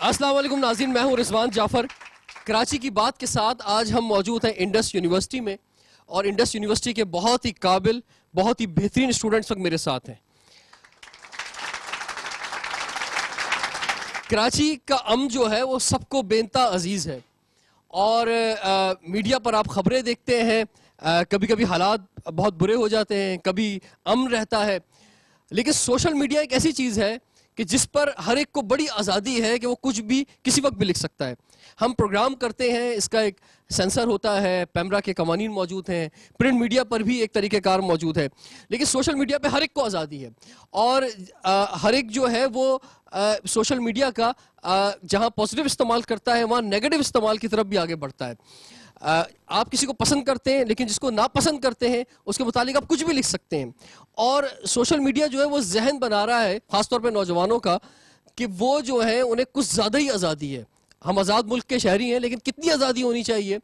السلام علیکم ناظرین، میں ہوں رضوان جعفر۔ کراچی کی بات کے ساتھ آج ہم موجود ہیں انڈس یونیورسٹی میں، اور انڈس یونیورسٹی کے بہت ہی قابل، بہت ہی بہترین اسٹوڈنٹس وقت میرے ساتھ ہیں۔ کراچی کا امن جو ہے وہ سب کو بے انتہا عزیز ہے، اور میڈیا پر آپ خبریں دیکھتے ہیں، کبھی کبھی حالات بہت برے ہو جاتے ہیں، کبھی امن رہتا ہے، لیکن سوشل میڈیا ایک ایسی چیز ہے کہ جس پر ہر ایک کو بڑی آزادی ہے کہ وہ کچھ بھی کسی وقت بھی لکھ سکتا ہے۔ ہم پروگرام کرتے ہیں، اس کا ایک سینسر ہوتا ہے، پیمرا کے قوانین موجود ہیں، پرنٹ میڈیا پر بھی ایک طریقہ کار موجود ہے، لیکن سوشل میڈیا پہ ہر ایک کو آزادی ہے، اور ہر ایک جو ہے وہ سوشل میڈیا کا جہاں پازیٹیو استعمال کرتا ہے وہاں نیگیٹو استعمال کی طرف بھی آگے بڑھتا ہے۔ آپ کسی کو پسند کرتے ہیں، لیکن جس کو ناپسند کرتے ہیں اس کے متعلق آپ کچھ بھی لکھ سکتے ہیں، اور سوشل میڈیا جو ہے وہ ذہن بنا رہا ہے خاص طور پہ نوجوانوں کا کہ وہ جو ہے انہیں کچھ زیادہ ہی آزادی ہے۔ ہم آزاد ملک کے شہری ہیں، لیکن کتنی آزادی ہونی چاہیے،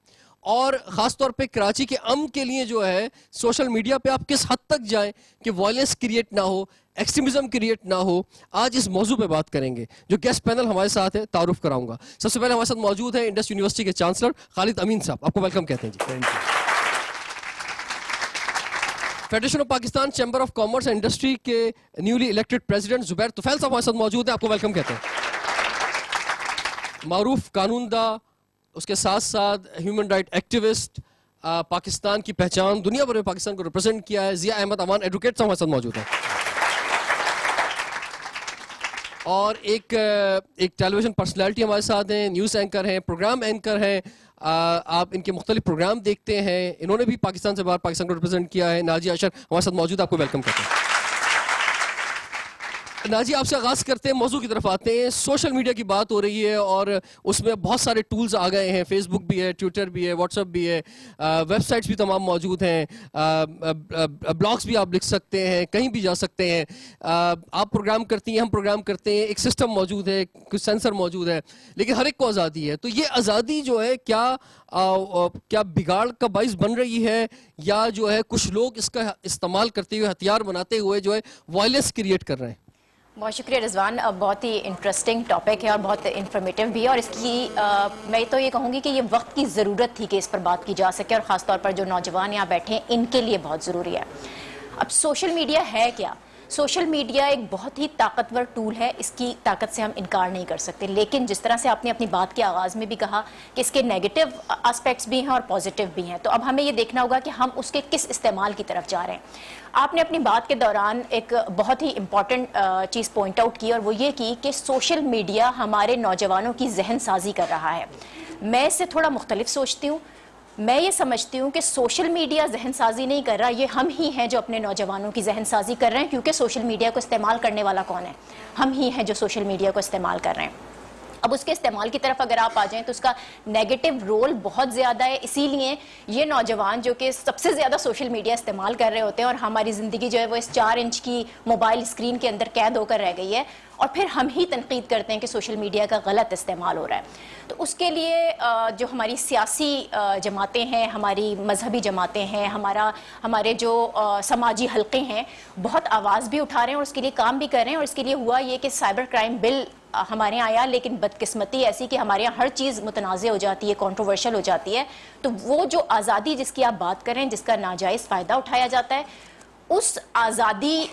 اور خاص طور پہ کراچی کے امن کے لیے جو ہے سوشل میڈیا پہ آپ کس حد تک جائیں کہ وائلنس کریٹ نہ ہو، ایکسٹریمزم کریٹ نہ ہو۔ آج اس موضوع پہ بات کریں گے۔ جو گیسٹ پینل ہمارے ساتھ ہے تعارف کراؤں گا۔ سب سے پہلے ہمارے ساتھ موجود ہیں انڈس یونیورسٹی کے چانسلر خالد امین صاحب، آپ کو ویلکم کہتے ہیں جی۔ Federation of Pakistan chamber of commerce and industry کے newly elected president Zubair Tufail صاحب ہمارے ساتھ موجود ہیں، آپ کو ویلکم کہتے ہیں۔ معروف قانون داں، اس کے ساتھ ساتھ ہیومن رائٹ ایکٹیوسٹ، پاکستان کی پہچان دنیا بھر میں پاکستان کو ریپرزینٹ کیا ہے، ضیاء احمد امان ایڈوکیٹ صاحب ہمارے ساتھ موجود ہیں، اور ایک ٹیلی ویژن پرسنالٹی ہمارے ساتھ ہیں، نیوز اینکر ہیں، پروگرام اینکر ہیں، آپ ان کے مختلف پروگرام دیکھتے ہیں، انہوں نے بھی پاکستان سے باہر پاکستان کو ریپرزینٹ کیا ہے۔ ناجی اشر ہمارے ساتھ موجود ہے، آپ کو ویلکم کرتے ہیں۔ ناجی، آپ سے آغاز کرتے ہیں، موضوع کی طرف آتے ہیں۔ سوشل میڈیا کی بات ہو رہی ہے اور اس میں بہت سارے ٹولز آ گئے ہیں، فیس بک بھی ہے، ٹویٹر بھی ہے، واٹس ایپ بھی ہے، ویب سائٹس بھی تمام موجود ہیں، بلاگس بھی آپ لکھ سکتے ہیں، کہیں بھی جا سکتے ہیں، آپ پروگرام کرتی ہیں، ہم پروگرام کرتے ہیں، ایک سسٹم موجود ہے، کچھ سینسر موجود ہے، لیکن ہر ایک کو آزادی ہے۔ تو یہ آزادی جو ہے کیا بگاڑ کا باعث بن رہی ہے، یا جو ہے کچھ لوگ اس کا استعمال کرتے ہوئے، ہتھیار بناتے ہوئے جو ہے وائلنس کریٹ کر رہے ہیں؟ بہت شکریہ رضوان، بہت ہی انٹرسٹنگ ٹاپک ہے اور بہت انفارمیٹیو بھی ہے، اور اس کی میں تو یہ کہوں گی کہ یہ وقت کی ضرورت تھی کہ اس پر بات کی جا سکے، اور خاص طور پر جو نوجوان یہاں بیٹھے ہیں ان کے لیے بہت ضروری ہے۔ اب سوشل میڈیا ہے کیا؟ سوشل میڈیا ایک بہت ہی طاقتور ٹول ہے، اس کی طاقت سے ہم انکار نہیں کر سکتے، لیکن جس طرح سے آپ نے اپنی بات کے آغاز میں بھی کہا کہ اس کے نیگیٹو آسپیکٹس بھی ہیں اور پازیٹیو بھی ہیں، تو اب ہمیں یہ دیکھنا ہوگا کہ ہم اس کے کس استعمال کی طرف جا رہے ہیں۔ آپ نے اپنی بات کے دوران ایک بہت ہی امپورٹنٹ چیز پوائنٹ آؤٹ کی، اور وہ یہ کی کہ سوشل میڈیا ہمارے نوجوانوں کی ذہن سازی کر رہا ہے۔ میں اس سے تھوڑا مختلف سوچتی ہوں۔ میں یہ سمجھتی ہوں کہ سوشل میڈیا ذہن سازی نہیں کر رہا، یہ ہم ہی ہیں جو اپنے نوجوانوں کی ذہن سازی کر رہے ہیں، کیونکہ سوشل میڈیا کو استعمال کرنے والا کون ہے؟ ہم ہی ہیں جو سوشل میڈیا کو استعمال کر رہے ہیں۔ اب اس کے استعمال کی طرف اگر آپ آ جائیں تو اس کا نیگیٹو رول بہت زیادہ ہے، اسی لیے یہ نوجوان جو کہ سب سے زیادہ سوشل میڈیا استعمال کر رہے ہوتے ہیں، اور ہماری زندگی جو ہے وہ اس 4 انچ کی موبائل اسکرین کے اندر قید ہو کر رہ گئی ہے، اور پھر ہم ہی تنقید کرتے ہیں کہ سوشل میڈیا کا غلط استعمال ہو رہا ہے۔ تو اس کے لیے جو ہماری سیاسی جماعتیں ہیں، ہماری مذہبی جماعتیں ہیں، ہمارے جو سماجی حلقے ہیں، بہت آواز بھی اٹھا رہے ہیں اور اس کے لیے کام بھی کر رہے ہیں، اور اس کے لیے ہوا یہ کہ سائبر کرائم بل ہمارے یہاں آیا، لیکن بدقسمتی ایسی کہ ہمارے یہاں ہر چیز متنازع ہو جاتی ہے، کنٹروورشل ہو جاتی ہے۔ تو وہ جو آزادی جس کی آپ بات کریں، جس کا ناجائز فائدہ اٹھایا جاتا ہے، اس آزادی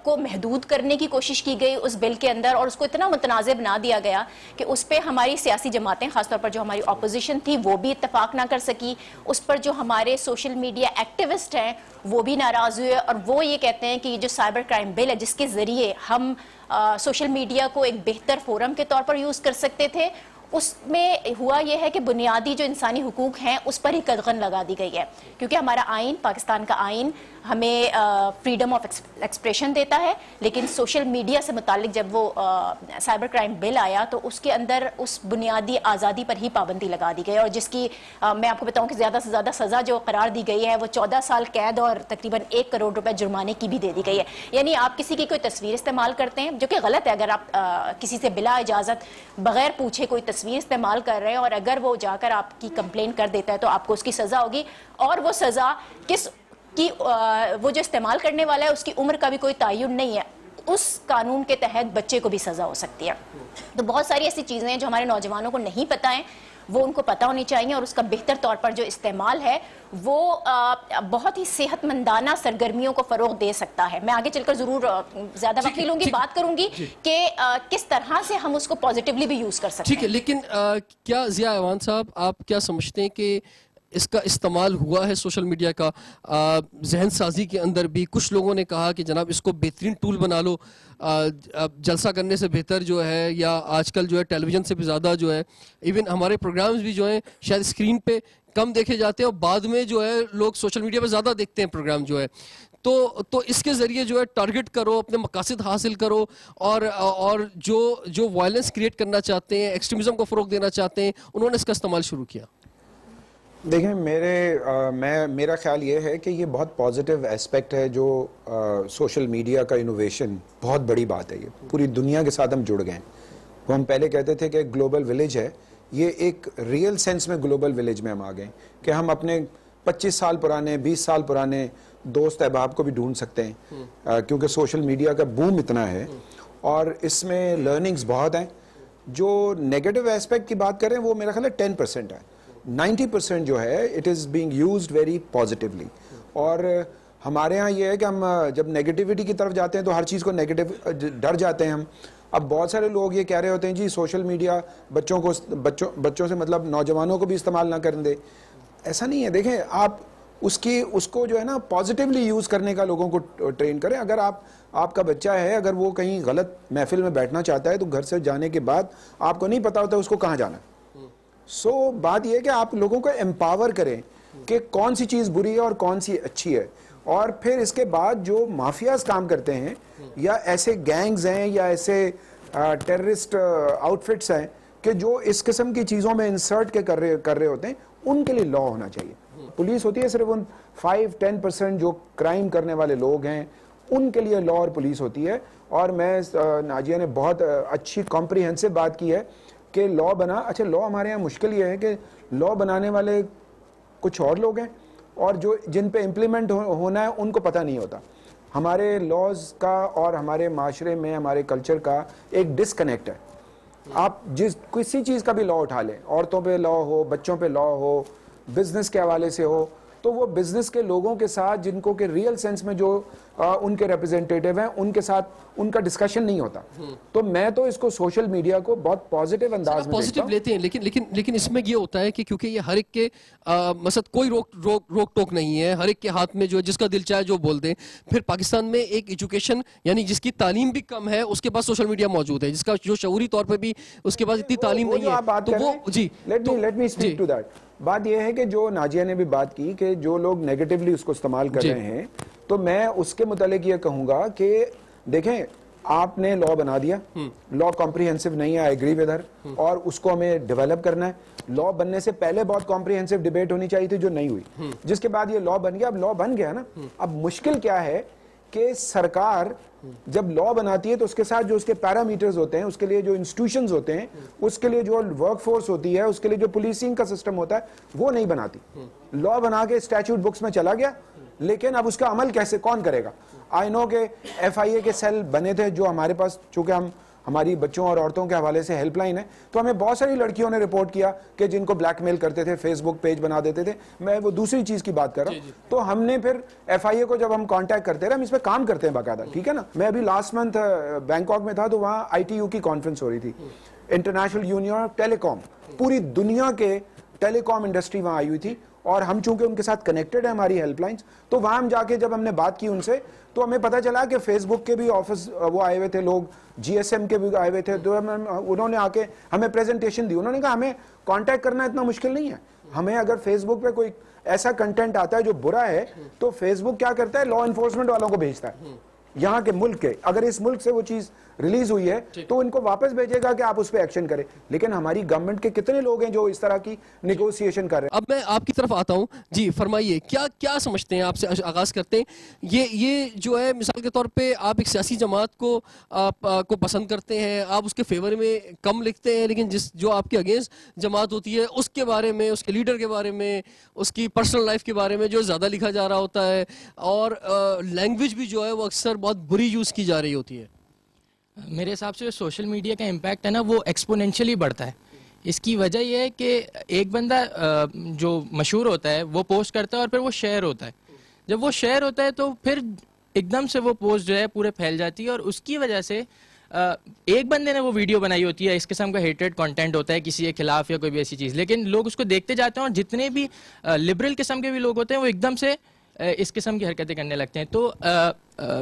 کو محدود کرنے کی کوشش کی گئی اس بل کے اندر، اور اس کو اتنا متنازع بنا دیا گیا کہ اس پہ ہماری سیاسی جماعتیں، خاص طور پر جو ہماری اپوزیشن تھی، وہ بھی اتفاق نہ کر سکی، اس پر جو ہمارے سوشل میڈیا ایکٹیوسٹ ہیں وہ بھی ناراض ہوئے، اور وہ یہ کہتے ہیں کہ یہ جو سائبر کرائم بل ہے جس کے ذریعے ہم سوشل میڈیا کو ایک بہتر فورم کے طور پر یوز کر سکتے تھے، اس میں ہوا یہ ہے کہ بنیادی جو انسانی حقوق ہیں اس پر ہی قدغن لگا دی گئی ہے، کیونکہ ہمارا آئین، پاکستان کا آئین ہمیں فریڈم آف ایکسپریشن دیتا ہے، لیکن سوشل میڈیا سے متعلق جب وہ سائبر کرائم بل آیا تو اس کے اندر اس بنیادی آزادی پر ہی پابندی لگا دی گئی، اور جس کی میں آپ کو بتاؤں کہ زیادہ سے زیادہ سزا جو قرار دی گئی ہے وہ 14 سال قید اور تقریباً 1 کروڑ روپے جرمانے کی بھی دے دی گئی ہے۔ یعنی آپ کسی کی کوئی تصویر استعمال کرتے ہیں، جو کہ غلط ہے، اگر آپ کسی سے بلا اجازت بغیر پوچھے کوئی تصویر استعمال کر رہے ہیں، اور اگر وہ جا کر آپ کی کمپلین کر دیتا ہے تو آپ کو اس کی سزا ہوگی، اور وہ سزا وہ جو استعمال کرنے والا ہے اس کی عمر کا بھی کوئی تعین نہیں ہے۔ اس قانون کے تحت بچے کو بھی سزا ہو سکتی ہے. تو بہت ساری ایسی چیزیں ہیں جو ہمارے نوجوانوں کو نہیں پتہ ہیں, وہ ان کو پتہ ہونی چاہیے, اور اس کا بہتر طور پر جو استعمال ہے وہ بہت ہی صحت مندانہ سرگرمیوں کو فروغ دے سکتا ہے. میں آگے چل کر ضرور زیادہ وقت لوں گی, بات کروں گی کہ کس طرح سے ہم اس کو پازیٹیولی بھی یوز کر سکتے ہیں. ٹھیک ہے, لیکن کیا ضیاء ایوان صاحب آپ کیا سمجھتے ہیں کہ اس کا استعمال ہوا ہے سوشل میڈیا کا ذہن سازی کے اندر بھی؟ کچھ لوگوں نے کہا کہ جناب اس کو بہترین ٹول بنا لو, جلسہ کرنے سے بہتر جو ہے, یا آج کل جو ہے ٹیلی ویژن سے بھی زیادہ جو ہے ایون ہمارے پروگرامز بھی جو ہیں شاید اسکرین پہ کم دیکھے جاتے ہیں اور بعد میں جو ہے لوگ سوشل میڈیا پہ زیادہ دیکھتے ہیں پروگرام جو ہے. تو اس کے ذریعے جو ہے ٹارگٹ کرو, اپنے مقاصد حاصل کرو, اور جو وائلنس کریٹ کرنا چاہتے ہیں, ایکسٹریمزم کو فروغ دینا چاہتے ہیں, انہوں نے اس کا استعمال شروع کیا. دیکھیں میرا خیال یہ ہے کہ یہ بہت پازیٹیو ایسپیکٹ ہے جو سوشل میڈیا کا انوویشن, بہت بڑی بات ہے. یہ پوری دنیا کے ساتھ ہم جڑ گئے ہیں. وہ ہم پہلے کہتے تھے کہ گلوبل ولیج ہے, یہ ایک ریئل سینس میں گلوبل ولیج میں ہم آ گئے کہ ہم اپنے 25 سال پرانے 20 سال پرانے دوست احباب کو بھی ڈھونڈ سکتے ہیں, کیونکہ سوشل میڈیا کا بوم اتنا ہے اور اس میں لرننگز بہت ہیں. جو نیگیٹو ایسپیکٹ کی بات کریں وہ میرا خیال ہے 10% ہے. 90% جو ہے it is being used very positively. اور ہمارے ہاں یہ ہے کہ ہم جب نیگیٹیوٹی کی طرف جاتے ہیں تو ہر چیز کو نیگیٹو ڈر جاتے ہیں ہم. اب بہت سارے لوگ یہ کہہ رہے ہوتے ہیں جی سوشل میڈیا بچوں سے مطلب نوجوانوں کو بھی استعمال نہ کرنے دے. ایسا نہیں ہے. دیکھیں آپ اس کو جو ہے نا پازیٹیولی یوز کرنے کا لوگوں کو ٹرین کریں. اگر آپ کا بچہ ہے, اگر وہ کہیں غلط محفل میں بیٹھنا چاہتا ہے تو گھر سے جانے کے بعد آپ کو نہیں پتا ہوتا اس کو کہاں جانا ہے. بات یہ ہے کہ آپ لوگوں کو امپاور کریں کہ کون سی چیز بری ہے اور کون سی اچھی ہے. اور پھر اس کے بعد جو مافیاز کام کرتے ہیں یا ایسے گینگز ہیں یا ایسے ٹیررسٹ آؤٹ فٹس ہیں کہ جو اس قسم کی چیزوں میں انسرٹ کے کر رہے ہوتے ہیں, ان کے لیے لا ہونا چاہیے. پولیس ہوتی ہے صرف ان 5-10% جو کرائم کرنے والے لوگ ہیں, ان کے لیے لا اور پولیس ہوتی ہے. اور میں ناجیہ نے بہت اچھی کمپریہنسو بات کی ہے کہ لا بنا. اچھا لا ہمارے یہاں مشکل یہ ہے کہ لا بنانے والے کچھ اور لوگ ہیں اور جن پہ امپلیمنٹ ہونا ہے ان کو پتہ نہیں ہوتا. ہمارے لاز کا اور ہمارے معاشرے میں ہمارے کلچر کا ایک ڈسکنیکٹ ہے. آپ کسی چیز کا بھی لا اٹھا لیں, عورتوں پہ لا ہو, بچوں پہ لا ہو, بزنس کے حوالے سے ہو, تو وہ بزنس کے لوگوں کے ساتھ جن کو کہ ریئل سینس میں جو ان کے ریپرزینٹیٹیو ہیں ان کے ساتھ ان کا ڈسکشن نہیں ہوتا. تو میں تو اس کو سوشل میڈیا کو بہت پازیٹیو انداز میں پازیٹیو لیتے ہیں, لیکن اس میں یہ ہوتا ہے کہ کیونکہ یہ ہر ایک کے مثلا کوئی روک ٹوک نہیں ہے, ہر ایک کے ہاتھ میں جو جس کا دل چاہے جو بول دیں. پھر پاکستان میں ایک ایجوکیشن یعنی جس کی تعلیم بھی کم ہے اس کے پاس سوشل میڈیا موجود ہے, جس کا جو شعوری طور پہ بھی اس کے پاس اتنی تعلیم نہیں ہے. تو وہ جی let me speak to that. بات یہ ہے کہ جو ناجیہ نے بھی بات کی کہ جو لوگ نیگیٹیولی اس کو استعمال کر رہے ہیں, تو میں اس کے متعلق یہ کہوں گا کہ دیکھیں آپ نے لا بنا دیا, لا کمپریہنسو نہیں ہے, آئی ایگری ود ہر, اور اس کو ہمیں ڈیولپ کرنا ہے. لا بننے سے پہلے بہت کمپریہنسو ڈیبیٹ ہونی چاہیے تھی جو نہیں ہوئی, جس کے بعد یہ لا بن گیا. اب لا بن گیا نا, اب مشکل کیا ہے کہ سرکار جب لا بناتی ہے تو اس کے ساتھ جو اس کے پیرامیٹرز ہوتے ہیں, اس کے لیے جو انسٹیٹیوشنز ہوتے ہیں, اس کے لیے جو ورک فورس ہوتی ہے, اس کے لیے جو پولیسنگ کا سسٹم ہوتا ہے, وہ نہیں بناتی. لا بنا کے اسٹیچوٹ بکس میں چلا گیا, لیکن اب اس کا عمل کیسے کون کرے گا؟ آئی نو کہ ایف آئی اے کے سیل بنے تھے جو ہمارے پاس, چونکہ ہماری بچوں اور عورتوں کے حوالے سے ہیلپ لائن ہے, تو ہمیں بہت ساری لڑکیوں نے رپورٹ کیا کہ جن کو بلیک میل کرتے تھے, فیس بک پیج بنا دیتے تھے. میں وہ دوسری چیز کی بات کر رہا ہوں. تو ہم نے پھر ایف آئی اے کو جب ہم کانٹیکٹ کرتے رہے, ہم اس پہ کام کرتے ہیں باقاعدہ, ٹھیک ہے نا. میں ابھی لاسٹ منتھ بینکاک میں تھا, تو وہاں آئی ٹی یو کی کانفرنس ہو رہی تھی, انٹرنیشنل یونین آف ٹیلی کام. پوری دنیا کے ٹیلی کام انڈسٹری وہاں آئی ہوئی تھی, اور ہم چونکہ ان کے ساتھ کنیکٹڈ ہیں ہماری ہیلپ لائنز, تو وہاں ہم جا کے جب ہم نے بات کی ان سے, تو ہمیں پتہ چلا کہ فیس بک کے بھی آفس وہ آئے ہوئے تھے لوگ, جی ایس ایم کے بھی آئے ہوئے تھے. تو انہوں نے آ کے ہمیں پریزنٹیشن دی. انہوں نے کہا ہمیں کانٹیکٹ کرنا اتنا مشکل نہیں ہے, ہمیں اگر فیس بک پہ کوئی ایسا کنٹینٹ آتا ہے جو برا ہے, تو فیس بک کیا کرتا ہے, لا انفورسمنٹ والوں کو بھیجتا ہے یہاں کے ملک کے. اگر اس ملک سے وہ چیز ریلیز ہوئی ہے تو ان کو واپس بھیجے گا کہ آپ اس پہ ایکشن کریں. لیکن ہماری گورنمنٹ کے کتنے لوگ ہیں جو اس طرح کی نیگوسیشن کر رہے ہیں. اب میں آپ کی طرف آتا ہوں, جی فرمائیے, کیا سمجھتے ہیں, آپ سے آغاز کرتے ہیں. یہ جو ہے مثال کے طور پہ آپ ایک سیاسی جماعت کو پسند کرتے ہیں, آپ اس کے فیور میں کم لکھتے ہیں, لیکن جو آپ کے اگینسٹ جماعت ہوتی ہے اس کے بارے میں, اس کے لیڈر کے بارے میں, اس کی پرسنل لائف کے بارے میں جو زیادہ لکھا جا رہا ہوتا ہے, اور لینگویج بھی جو ہے وہ اکثر بہت بری یوز کی جا رہی ہوتی ہے. میرے حساب سے جو سوشل میڈیا کا امپیکٹ ہے نا وہ ایکسپونینشلی بڑھتا ہے. اس کی وجہ یہ ہے کہ ایک بندہ جو مشہور ہوتا ہے وہ پوسٹ کرتا ہے اور پھر وہ شیئر ہوتا ہے. جب وہ شیئر ہوتا ہے تو پھر ایک دم سے وہ پوسٹ جو ہے پورے پھیل جاتی ہے, اور اس کی وجہ سے ایک بندے نے وہ ویڈیو بنائی ہوتی ہے, اس قسم کا ہیٹریڈ کانٹینٹ ہوتا ہے کسی کے خلاف یا کوئی بھی ایسی چیز, لیکن لوگ اس کو دیکھتے جاتے ہیں اور جتنے بھی لبرل قسم کے بھی لوگ ہوتے ہیں وہ ایک دم سے اس قسم کی حرکتیں کرنے لگتے ہیں. تو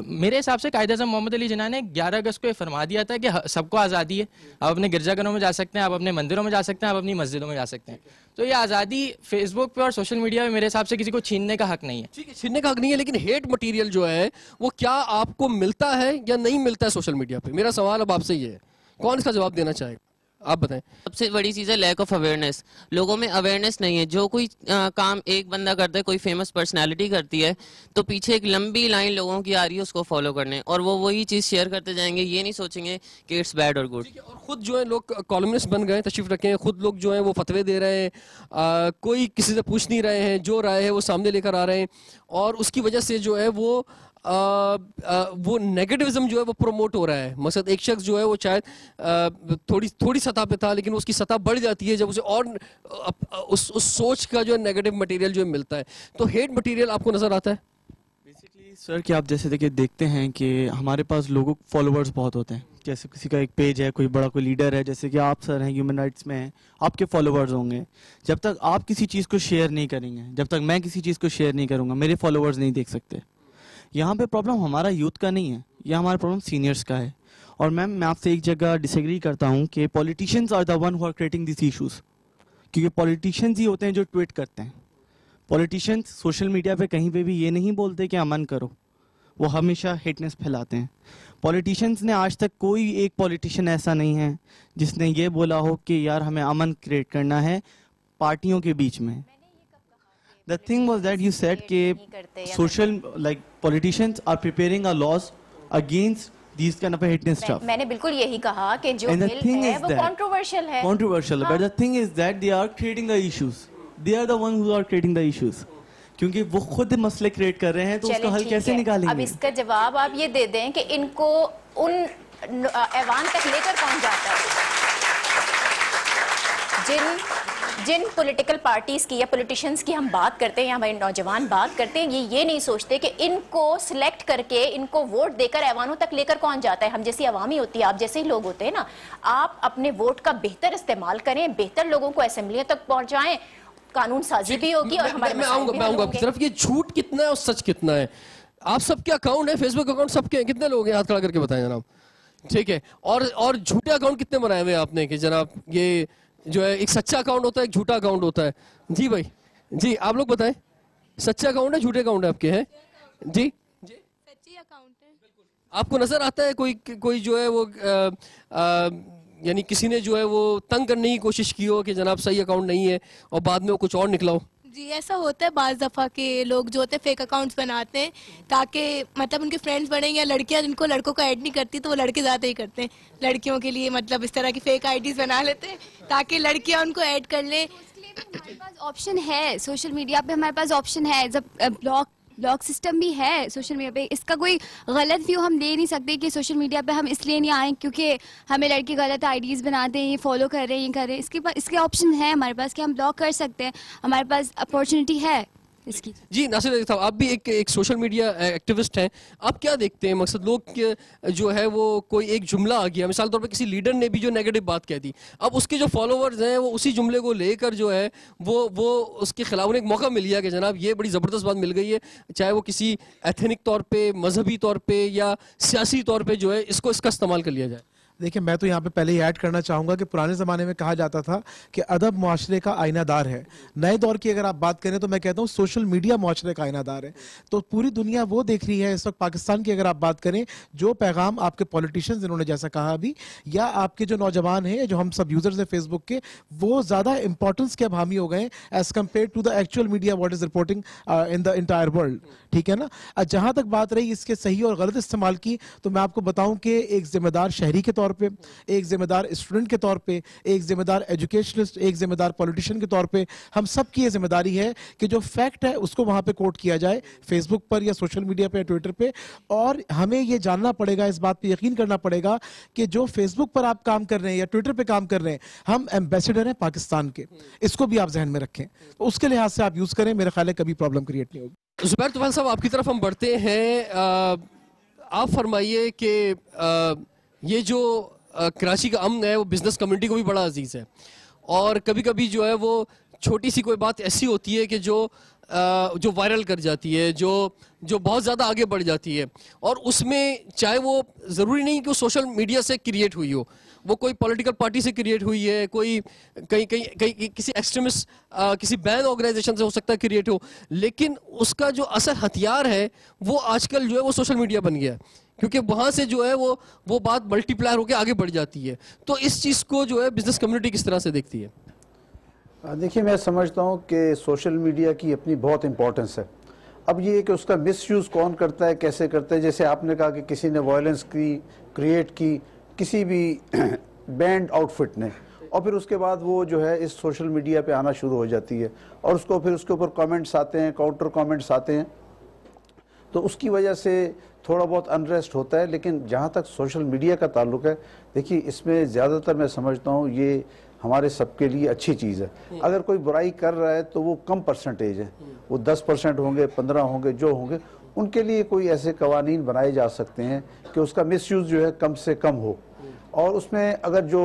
میرے حساب سے قائد اعظم محمد علی جناح نے 11 اگست کو یہ فرما دیا تھا کہ سب کو آزادی ہے, آپ اپنے گرجا گھروں میں جا سکتے ہیں, آپ اپنے مندروں میں جا سکتے ہیں, آپ اپنی مسجدوں میں جا سکتے ہیں. تو یہ آزادی فیس بک پہ اور سوشل میڈیا پہ میرے حساب سے کسی کو چھیننے کا حق نہیں ہے. ٹھیک ہے, چھیننے کا حق نہیں ہے, لیکن ہیٹ مٹیریل جو ہے وہ کیا آپ کو ملتا ہے یا نہیں ملتا ہے سوشل میڈیا پہ؟ میرا سوال اب آپ سے یہ ہے, کون اس کا جواب دینا چاہے گا؟ آپ بتائیں. سب سے بڑی چیز ہے لیک آف اویئرنیس. لوگوں میں اویئرنیس نہیں ہے. جو کوئی کام ایک بندہ کرتا ہے, کوئی فیمس پرسنالٹی کرتی ہے, تو پیچھے ایک لمبی لائن لوگوں کی آ رہی ہے اس کو فالو کرنے, اور وہ وہی چیز شیئر کرتے جائیں گے, یہ نہیں سوچیں گے کہ اٹس بیڈ اور گڈ. اور خود جو ہے لوگ کالمنسٹ بن گئے, تشریف رکھے ہیں, خود لوگ جو ہیں وہ فتوے دے رہے ہیں, کوئی کسی سے پوچھ نہیں رہے ہیں, جو رائے ہے وہ سامنے لے کر آ رہے ہیں, اور اس کی وجہ سے جو ہے وہ نیگیٹیوزم جو ہے وہ پروموٹ ہو رہا ہے. مثلا ایک شخص جو ہے وہ شاید تھوڑی سطح پہ تھا, لیکن اس کی سطح بڑھ جاتی ہے جب اسے اور اس سوچ کا جو ہے نیگیٹو مٹیریل جو ہے ملتا ہے. تو ہیٹ مٹیریل آپ کو نظر آتا ہے بیسکلی سر کہ آپ جیسے دیکھتے ہیں کہ ہمارے پاس لوگوں فالوورز بہت ہوتے ہیں. جیسے کسی کا ایک پیج ہے, کوئی بڑا کوئی لیڈر ہے, جیسے کہ آپ سر ہیں ہیومن رائٹس میں ہیں, آپ کے فالوورز ہوں گے. جب تک آپ کسی چیز کو شیئر نہیں کریں گے, جب تک میں کسی چیز کو شیئر نہیں کروں گا, میرے فالوورز نہیں دیکھ سکتے. یہاں پہ پرابلم ہمارا یوتھ کا نہیں ہے, یہ ہمارا پرابلم سینئرس کا ہے. اور میم میں آپ سے ایک جگہ ڈس ایگری کرتا ہوں کہ politicians are the one who are creating these issues, کیونکہ پولیٹیشینز ہی ہوتے ہیں جو ٹویٹ کرتے ہیں. پولیٹیشینز سوشل میڈیا پہ کہیں پہ بھی یہ نہیں بولتے کہ امن کرو, وہ ہمیشہ ہیٹنس پھیلاتے ہیں. پولیٹیشینز نے آج تک کوئی ایک پولیٹیشین ایسا نہیں ہے جس نے یہ بولا ہو کہ یار ہمیں امن کریٹ کرنا ہے پارٹیوں کے بیچ میں. The thing was that you said کہ social like politicians are preparing our laws against these kind of a heinous stuff. میں نے بالکل یہی کہا کہ جو بل ہے وہ controversial ہے. Controversial, but the thing is that they are creating the issues. They are the ones who are creating the issues. کیونکہ وہ خود مسئلے کریٹ کر رہے ہیں تو اس کا حل کیسے نکالیں گے؟ اب اس کا جواب آپ یہ دے دیں کہ ان کو ان ایوان تک لے کر کون جاتا ہے جن پولیٹیکل پارٹیز کی یا پولیٹیشنز کی ہم بات کرتے ہیں یا ہمارے نوجوان بات کرتے ہیں, یہ نہیں سوچتے کہ ان کو سلیکٹ کر کے ان کو ووٹ دے کر ایوانوں تک لے کر کون جاتا ہے. ہم جیسی عوامی ہوتی ہے, آپ جیسے ہی لوگ ہوتے ہیں نا, آپ اپنے ووٹ کا بہتر استعمال کریں, بہتر لوگوں کو اسمبلیوں تک پہنچائیں, قانون سازی بھی ہوگی اور ہمارے میں آؤں گا آپ کی طرف. یہ جھوٹ کتنا ہے اور سچ کتنا ہے؟ آپ سب کے اکاؤنٹ ہے, فیس بک اکاؤنٹ سب کے ہیں, کتنے لوگ ہیں؟ ہاتھ کھڑا کر کے بتائیں جناب. ٹھیک ہے, اور جھوٹے اکاؤنٹ کتنے بنائے ہوئے آپ نے کہ جناب یہ جو ہے ایک سچا اکاؤنٹ ہوتا ہے, ایک جھوٹا اکاؤنٹ ہوتا ہے؟ جی بھائی, جی آپ لوگ بتائیں, سچا اکاؤنٹ ہے جھوٹے اکاؤنٹ ہے آپ کے ہیں؟ جی سچی اکاؤنٹ ہے. آپ کو نظر آتا ہے کوئی جو ہے وہ یعنی کسی نے جو ہے وہ تنگ کرنے کی کوشش کی ہو کہ جناب صحیح اکاؤنٹ نہیں ہے اور بعد میں وہ کچھ اور نکلا ہو؟ جی ایسا ہوتا ہے بعض دفعہ کہ لوگ جو ہوتے ہیں فیک اکاؤنٹس بناتے ہیں تاکہ مطلب ان کے فرینڈس بنیں یا لڑکیاں جن کو لڑکوں کو ایڈ نہیں کرتی تو وہ لڑکے زیادہ ہی کرتے ہیں لڑکیوں کے لیے, مطلب اس طرح کی فیک آئی ڈیز بنا لیتے ہیں تاکہ لڑکیاں ان کو ایڈ کر لیں. ہمارے پاس آپشن ہے سوشل میڈیا پہ, ہمارے پاس آپشن ہے, جب بلاک سسٹم بھی ہے سوشل میڈیا پہ. اس کا کوئی غلط ویو ہم لے نہیں سکتے کہ سوشل میڈیا پہ ہم اس لیے نہیں آئیں کیونکہ ہمیں لڑکے غلط آئی ڈیز بناتے ہیں, یہ فالو کر رہے ہیں, یہ کر رہے ہیں. اس کے آپشن ہے ہمارے پاس کہ ہم بلاک کر سکتے ہیں, ہمارے پاس اپارچونیٹی ہے اس کی. جی ناصر صاحب, آپ بھی ایک سوشل میڈیا ایکٹیوسٹ ہیں, آپ کیا دیکھتے ہیں مقصد لوگ جو ہے وہ کوئی ایک جملہ آ گیا, مثال طور پہ کسی لیڈر نے بھی جو نیگیٹو بات کہہ دی, اب اس کے جو فالوورز ہیں وہ اسی جملے کو لے کر جو ہے وہ اس کے خلاف انہیں ایک موقع مل گیا کہ جناب یہ بڑی زبردست بات مل گئی ہے, چاہے وہ کسی ایتھنک طور پہ, مذہبی طور پہ یا سیاسی طور پہ جو ہے اس کا استعمال کر لیا جائے. دیکھیں میں تو یہاں پہ پہلے ہی ایڈ کرنا چاہوں گا کہ پرانے زمانے میں کہا جاتا تھا کہ ادب معاشرے کا آئینہ دار ہے. نئے دور کی اگر آپ بات کریں تو میں کہتا ہوں سوشل میڈیا معاشرے کا آئینہ دار ہے. تو پوری دنیا وہ دیکھ رہی ہے اس وقت پاکستان کی اگر آپ بات کریں, جو پیغام آپ کے پولیٹیشنز انہوں نے جیسا کہا ابھی, یا آپ کے جو نوجوان ہیں جو ہم سب یوزرز ہیں فیس بک کے, وہ زیادہ امپورٹنس کے اب حامی ہو گئے ہیں as compared to the actual media what is reporting in the entire world. ٹھیک ہے نا. جہاں تک بات رہی اس کے صحیح اور غلط استعمال کی, تو میں آپ کو بتاؤں کہ ایک ذمہ دار شہری کے طور طور پہ, ایک ذمہ دار اسٹوڈنٹ کے طور پہ, ایک ذمہ دار ایجوکیشنسٹ, ایک ذمہ دار پولیٹیشین کے طور پہ, ہم سب کی یہ ذمہ داری ہے کہ جو فیکٹ ہے اس کو وہاں پہ کوٹ کیا جائے فیس بک پر یا سوشل میڈیا پہ یا ٹویٹر پہ. اور ہمیں یہ جاننا پڑے گا, اس بات پہ یقین کرنا پڑے گا کہ جو فیس بک پر آپ کام کر رہے ہیں یا ٹویٹر پہ کام کر رہے ہیں, ہم ایمبیسیڈر ہیں پاکستان کے. اس کو بھی آپ ذہن میں رکھیں, اس کے لحاظ سے آپ یوز کریں, میرے خیال ہے کبھی پرابلم کریٹ نہیں ہوگی. زبیر طفیل صاحب, آپ کی طرف ہم بڑھتے ہیں. آپ فرمائیے کہ یہ جو کراچی کا امن ہے وہ بزنس کمیونٹی کو بھی بڑا عزیز ہے, اور کبھی کبھی جو ہے وہ چھوٹی سی کوئی بات ایسی ہوتی ہے کہ جو وائرل کر جاتی ہے, جو بہت زیادہ آگے بڑھ جاتی ہے, اور اس میں چاہے وہ ضروری نہیں کہ وہ سوشل میڈیا سے کریٹ ہوئی ہو, وہ کوئی پولیٹیکل پارٹی سے کریٹ ہوئی ہے, کوئی کہیں کسی ایکسٹریمسٹ کسی بین آرگنائزیشن سے ہو سکتا ہے کریٹ ہو, لیکن اس کا جو اصل ہتھیار ہے وہ آج کل جو ہے وہ سوشل میڈیا بن گیا ہے, کیونکہ وہاں سے جو ہے وہ بات ملٹی پلائر ہو کے آگے بڑھ جاتی ہے. تو اس چیز کو جو ہے بزنس کمیونٹی کس طرح سے دیکھتی ہے؟ دیکھیے, میں سمجھتا ہوں کہ سوشل میڈیا کی اپنی بہت امپورٹنس ہے. اب یہ ہے کہ اس کا مس یوز کون کرتا ہے, کیسے کرتا ہے. جیسے آپ نے کہا کہ کسی نے وائلنس کریٹ کی کسی بھی بینڈ آؤٹ فٹ نے, اور پھر اس کے بعد وہ جو ہے اس سوشل میڈیا پہ آنا شروع ہو جاتی ہے, اور اس کو پھر اس کے اوپر کامنٹس آتے ہیں, کاؤنٹر کامنٹس آتے ہیں, تو اس کی وجہ سے تھوڑا بہت انریسٹ ہوتا ہے. لیکن جہاں تک سوشل میڈیا کا تعلق ہے, دیکھیے اس میں زیادہ تر میں سمجھتا ہوں یہ ہمارے سب کے لیے اچھی چیز ہے. اگر کوئی برائی کر رہا ہے تو وہ کم پرسنٹیج ہے, وہ 10% ہوں گے, 15 ہوں گے, جو ہوں گے, ان کے لیے کوئی ایسے قوانین بنائے جا سکتے ہیں کہ اس کا مس یوز جو ہے کم سے کم ہو. اور اس میں اگر جو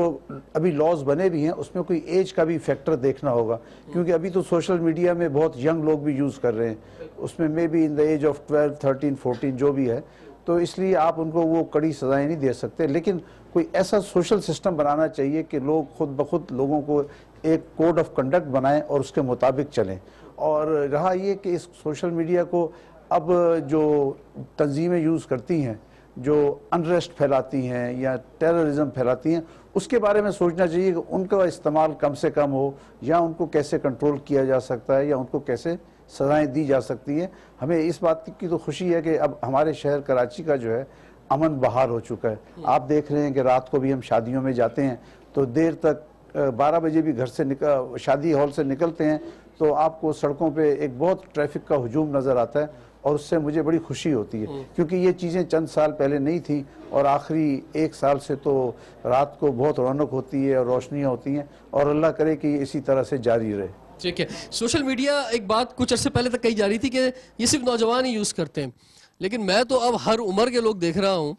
ابھی لاز بنے بھی ہیں اس میں کوئی ایج کا بھی فیکٹر دیکھنا ہوگا, کیونکہ ابھی تو سوشل میڈیا میں بہت ینگ لوگ بھی یوز کر رہے ہیں, اس میں may be in the age of 12, 13, 14 جو بھی ہے, تو اس لیے آپ ان کو وہ کڑی سزائیں نہیں دے سکتے. لیکن کوئی ایسا سوشل سسٹم بنانا چاہیے کہ لوگ خود بخود لوگوں کو ایک کوڈ آف کنڈکٹ بنائیں اور اس کے مطابق چلیں. اور رہا یہ کہ اس سوشل میڈیا کو اب جو تنظیمیں یوز کرتی ہیں, جو انریسٹ پھیلاتی ہیں یا ٹیررزم پھیلاتی ہیں, اس کے بارے میں سوچنا چاہیے کہ ان کا استعمال کم سے کم ہو, یا ان کو کیسے کنٹرول کیا جا سکتا ہے, یا ان کو کیسے سزائیں دی جا سکتی ہیں. ہمیں اس بات کی تو خوشی ہے کہ اب ہمارے شہر کراچی کا جو ہے امن بحال ہو چکا ہے. آپ دیکھ رہے ہیں کہ رات کو بھی ہم شادیوں میں جاتے ہیں تو دیر تک 12 بجے بھی گھر سے شادی ہال سے نکلتے ہیں تو آپ کو سڑکوں پہ ایک بہت ٹریفک کا ہجوم نظر آتا ہے, اور اس سے مجھے بڑی خوشی ہوتی ہے, کیونکہ یہ چیزیں چند سال پہلے نہیں تھیں, اور آخری 1 سال سے تو رات کو بہت رونق ہوتی ہے اور روشنیاں ہوتی ہیں, اور اللہ کرے کہ یہ اسی طرح سے جاری رہے. ٹھیک ہے. سوشل میڈیا ایک بات کچھ عرصے پہلے تک کہی جا رہی تھی کہ یہ صرف نوجوان ہی یوز کرتے ہیں, لیکن میں تو اب ہر عمر کے لوگ دیکھ رہا ہوں,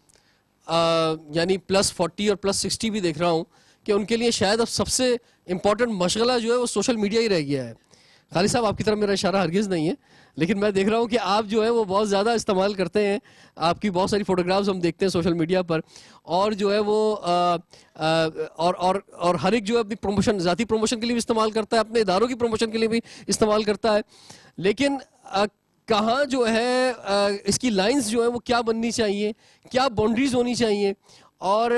یعنی +40 اور +60 بھی دیکھ رہا ہوں کہ ان کے لیے شاید اب سب سے امپورٹنٹ مشغلہ جو ہے وہ سوشل میڈیا ہی رہ گیا ہے. خالد صاحب, آپ کی طرف میرا اشارہ ہرگز نہیں ہے, لیکن میں دیکھ رہا ہوں کہ آپ جو ہے وہ بہت زیادہ استعمال کرتے ہیں. آپ کی بہت ساری فوٹوگرافز ہم دیکھتے ہیں سوشل میڈیا پر, اور جو ہے وہ اور ہر ایک جو ہے اپنی پروموشن, ذاتی پروموشن کے لیے بھی استعمال کرتا ہے, اپنے اداروں کی پروموشن کے لیے بھی استعمال کرتا ہے. لیکن کہاں جو ہے اس کی لائنز جو ہیں وہ کیا بننی چاہیے, کیا باؤنڈریز ہونی چاہیے, اور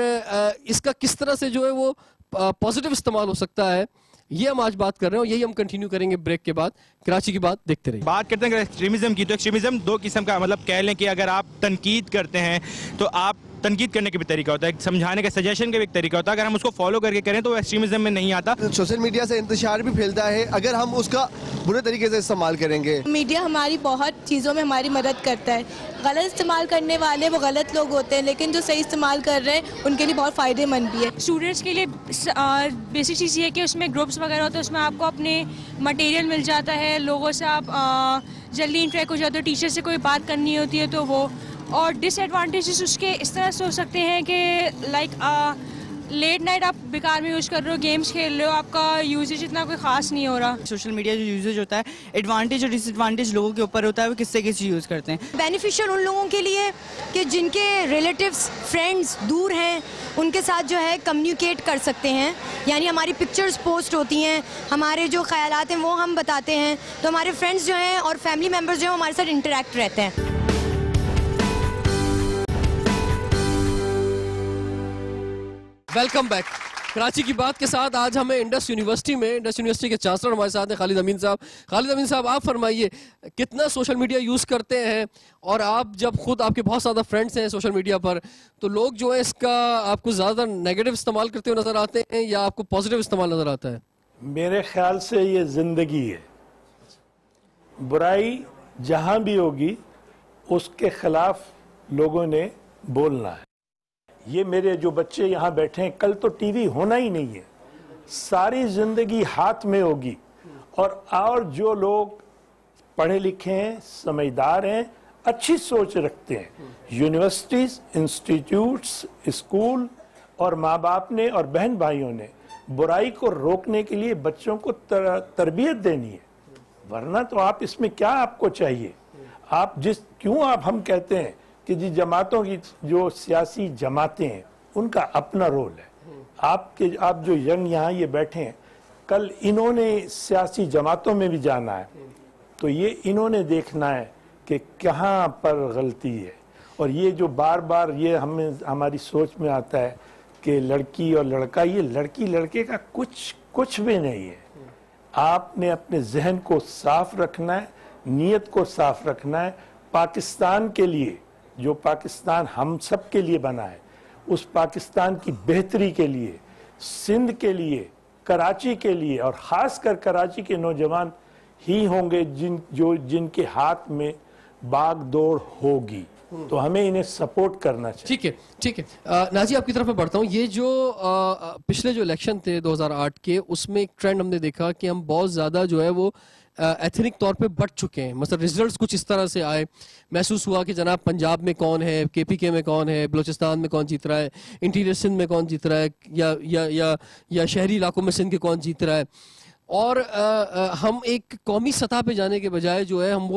اس کا کس طرح سے جو ہے وہ پازیٹیو استعمال ہو سکتا ہے, یہ ہم آج بات کر رہے ہیں, اور یہی ہم کنٹینیو کریں گے بریک کے بعد. کراچی کی بات دیکھتے رہیے. بات کرتے ہیں ایکسٹریمزم کی, تو ایکسٹریمزم 2 قسم کا, مطلب کہہ لیں کہ اگر آپ تنقید کرتے ہیں تو آپ تنقید کرنے کا بھی طریقہ ہوتا ہے, سمجھانے کا, سجیشن کا بھی ایک طریقہ ہوتا ہے. اگر ہم اس کو فالو کر کے کریں تو وہ ایکسٹریمزم میں نہیں آتا. سوشل میڈیا سے انتشار بھی پھیلتا ہے اگر ہم اس کا برے طریقے سے استعمال کریں گے. میڈیا ہماری بہت چیزوں میں ہماری مدد کرتا ہے. غلط استعمال کرنے والے وہ غلط لوگ ہوتے ہیں, لیکن جو صحیح استعمال کر رہے ہیں ان کے لیے بہت فائدے مند بھی ہے. اسٹوڈنٹس کے لیے بیسک چیز یہ ہے کہ اس میں گروپس وغیرہ ہوتے ہیں, اس میں آپ کو اپنے مٹیریل مل جاتا ہے, لوگوں سے آپ جلدی انٹریکٹ ہو جاتے ہو, ٹیچر سے کوئی بات کرنی ہوتی ہے تو وہ. اور ڈس ایڈوانٹیجز اس کے اس طرح سے ہو سکتے ہیں کہ لائک لیٹ نائٹ آپ بیکار میں یوز کر رہے ہو, گیمز کھیل رہے ہو, آپ کا یوزیج اتنا کوئی خاص نہیں ہو رہا. سوشل میڈیا جو یوزیج ہوتا ہے, ایڈوانٹیج اور ڈس ایڈوانٹیج لوگوں کے اوپر ہوتا ہے, وہ کس سے کس یوز کرتے ہیں. بینیفیشیل ان لوگوں کے لیے کہ جن کے ریلیٹیوز فرینڈز دور ہیں, ان کے ساتھ جو ہے کمیونیکیٹ کر سکتے ہیں, یعنی ہماری پکچرز پوسٹ ہوتی ہیں, ہمارے جو خیالات ہیں وہ ہم بتاتے ہیں, تو ہمارے فرینڈز جو ہیں اور فیملی ممبرز جو ہیں ہمارے ساتھ انٹریکٹ رہتے ہیں. Welcome back. کراچی کی بات کے ساتھ آج ہمیں انڈس یونیورسٹی کے چانسلر ہمارے ساتھ ہیں خالد امین صاحب. خالد امین صاحب, آپ فرمائیے کتنا سوشل میڈیا یوز کرتے ہیں, اور آپ جب خود آپ کے بہت زیادہ فرینڈس ہیں سوشل میڈیا پر, تو لوگ جو ہے اس کا آپ کو زیادہ نیگیٹو استعمال کرتے ہوئے نظر آتے ہیں یا آپ کو پازیٹیو استعمال نظر آتا ہے؟ میرے خیال سے یہ زندگی ہے. برائی جہاں بھی ہوگی اس کے خلاف لوگوں نے بولنا ہے. یہ میرے جو بچے یہاں بیٹھے ہیں, کل تو ٹی وی ہونا ہی نہیں ہے, ساری زندگی ہاتھ میں ہوگی. اور جو لوگ پڑھے لکھے ہیں, سمجھدار ہیں, اچھی سوچ رکھتے ہیں, یونیورسٹیز, انسٹیٹیوٹس, اسکول اور ماں باپ نے اور بہن بھائیوں نے برائی کو روکنے کے لیے بچوں کو تربیت دینی ہے. ورنہ تو آپ اس میں کیا آپ کو چاہیے؟ کیوں ہم کہتے ہیں کہ جی جماعتوں کی جو سیاسی جماعتیں ہیں ان کا اپنا رول ہے. آپ جو ینگ یہاں یہ بیٹھے ہیں, کل انہوں نے سیاسی جماعتوں میں بھی جانا ہے, تو یہ انہوں نے دیکھنا ہے کہ کہاں پر غلطی ہے. اور یہ جو بار بار یہ ہماری سوچ میں آتا ہے کہ لڑکی اور لڑکا, یہ لڑکی لڑکے کا کچھ بھی نہیں ہے. آپ نے اپنے ذہن کو صاف رکھنا ہے, نیت کو صاف رکھنا ہے. پاکستان کے لیے, جو پاکستان ہم سب کے لیے بنا ہے, اس پاکستان کی بہتری کے لیے, سندھ کے لیے, کراچی کے لیے, اور خاص کر کراچی کے نوجوان ہی ہوں گے جن کے ہاتھ میں باغ دوڑ ہوگی, تو ہمیں انہیں سپورٹ کرنا چاہیے. ٹھیک ہے. ناجی آپ کی طرف میں بڑھتا ہوں. یہ جو پچھلے جو الیکشن تھے 2008 کے, اس میں ایک ٹرینڈ ہم نے دیکھا کہ ہم بہت زیادہ جو ہے وہ ایتھنک طور پہ بٹ چکے ہیں. مثلا ریزلٹس کچھ اس طرح سے آئے, محسوس ہوا کہ جناب پنجاب میں کون ہے, کے پی کے میں کون ہے, بلوچستان میں کون جیت رہا ہے, انٹیریئر سندھ میں کون جیت رہا ہے, یا شہری علاقوں میں سندھ کے کون جیت رہا ہے. اور ہم ایک قومی سطح پہ جانے کے بجائے جو ہے ہم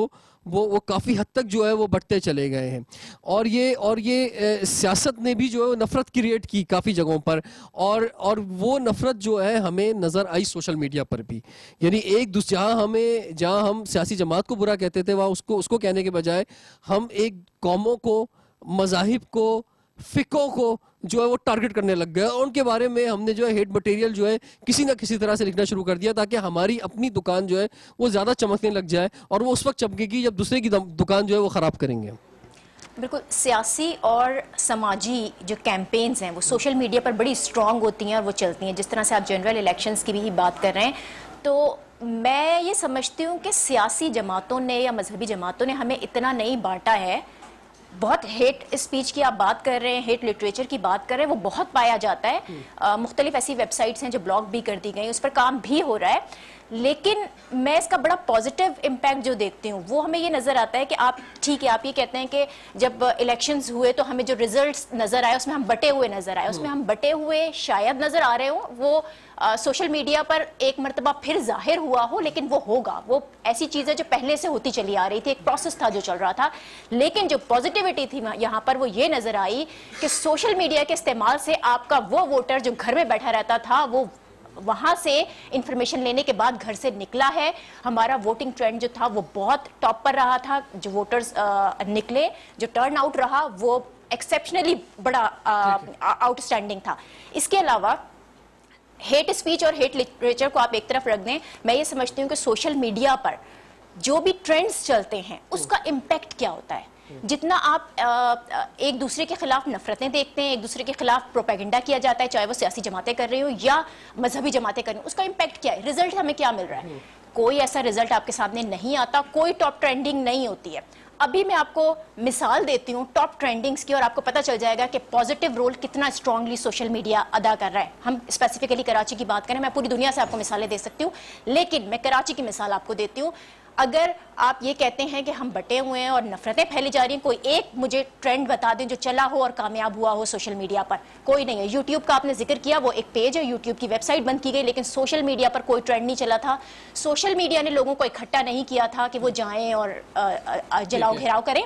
وہ کافی حد تک جو ہے وہ بٹتے چلے گئے ہیں. اور یہ سیاست نے بھی جو ہے وہ نفرت کریٹ کی کافی جگہوں پر, اور وہ نفرت جو ہے ہمیں نظر آئی سوشل میڈیا پر بھی. یعنی جہاں ہم سیاسی جماعت کو برا کہتے تھے, وہاں اس کو کہنے کے بجائے ہم ایک قوموں کو, مذاہب کو, فقوں کو جو ہے وہ ٹارگٹ کرنے لگ گئے, اور ان کے بارے میں ہم نے جو ہے ہیٹ مٹیریل جو ہے کسی نہ کسی طرح سے لکھنا شروع کر دیا, تاکہ ہماری اپنی دکان جو ہے وہ زیادہ چمکنے لگ جائے, اور وہ اس وقت چمکے گی جب دوسرے کی دکان جو ہے وہ خراب کریں گے. بالکل. سیاسی اور سماجی جو کیمپینز ہیں وہ سوشل میڈیا پر بڑی اسٹرانگ ہوتی ہیں اور وہ چلتی ہیں. جس طرح سے آپ جنرل الیکشنز کی بھی بات کر رہے ہیں, تو میں یہ سمجھتی ہوں کہ سیاسی جماعتوں نے یا مذہبی جماعتوں نے ہمیں اتنا نہیں بانٹا ہے. بہت ہیٹ اسپیچ کی آپ بات کر رہے ہیں, ہیٹ لٹریچر کی بات کر رہے ہیں, وہ بہت پایا جاتا ہے. مختلف ایسی ویب سائٹس ہیں جو بلاک بھی کر دی گئی, اس پر کام بھی ہو رہا ہے. لیکن میں اس کا بڑا پازیٹیو امپیکٹ جو دیکھتی ہوں وہ ہمیں یہ نظر آتا ہے کہ آپ ٹھیک ہے, آپ یہ کہتے ہیں کہ جب الیکشنز ہوئے تو ہمیں جو ریزلٹس نظر آئے اس میں ہم بٹے ہوئے نظر آئے, اس میں ہم بٹے ہوئے شاید نظر آ رہے ہوں, وہ سوشل میڈیا پر ایک مرتبہ پھر ظاہر ہوا ہو, لیکن وہ ہوگا. وہ ایسی چیز ہے جو پہلے سے ہوتی چلی آ رہی تھی, ایک پروسیس تھا جو چل رہا تھا. لیکن جو پازیٹیوٹی تھی یہاں پر وہ یہ نظر آئی کہ سوشل میڈیا کے استعمال سے آپ کا وہ ووٹر جو گھر میں بیٹھا رہتا تھا, وہ وہاں سے انفارمیشن لینے کے بعد گھر سے نکلا ہے. ہمارا ووٹنگ ٹرینڈ جو تھا وہ بہت ٹاپ پر رہا تھا, جو ووٹرز نکلے, جو ٹرن آؤٹ رہا وہ ایکسیپشنلی بڑا آؤٹ اسٹینڈنگ تھا. اس کے علاوہ ہیٹ اسپیچ اور ہیٹ لٹریچر کو آپ ایک طرف رکھ دیں, میں یہ سمجھتی ہوں کہ سوشل میڈیا پر جو بھی ٹرینڈز چلتے ہیں اس کا امپیکٹ کیا ہوتا ہے. جتنا آپ ایک دوسرے کے خلاف نفرتیں دیکھتے ہیں, ایک دوسرے کے خلاف پروپیگنڈا کیا جاتا ہے, چاہے وہ سیاسی جماعتیں کر رہی ہوں یا مذہبی جماعتیں کر رہی ہوں, اس کا امپیکٹ کیا ہے, رزلٹ ہمیں کیا مل رہا ہے. کوئی ایسا رزلٹ آپ کے سامنے نہیں آتا, کوئی ٹاپ ٹرینڈنگ نہیں ہوتی ہے. ابھی میں آپ کو مثال دیتی ہوں ٹاپ ٹرینڈنگز کی, اور آپ کو پتہ چل جائے گا کہ پازیٹیو رول کتنا اسٹرانگلی سوشل میڈیا ادا کر رہا ہے. ہم اسپیسیفکلی کراچی کی بات کریں, میں پوری دنیا سے آپ کو مثالیں دے سکتی ہوں, لیکن میں کراچی کی مثال آپ کو دیتی ہوں. اگر آپ یہ کہتے ہیں کہ ہم بٹے ہوئے ہیں اور نفرتیں پھیلی جا رہی ہیں, کوئی ایک مجھے ٹرینڈ بتا دیں جو چلا ہو اور کامیاب ہوا ہو سوشل میڈیا پر. کوئی نہیں ہے. یوٹیوب کا آپ نے ذکر کیا, وہ ایک پیج ہے, یوٹیوب کی ویب سائٹ بند کی گئی, لیکن سوشل میڈیا پر کوئی ٹرینڈ نہیں چلا تھا. سوشل میڈیا نے لوگوں کو اکٹھا نہیں کیا تھا کہ وہ جائیں اور جلاؤ گھیراؤ کریں,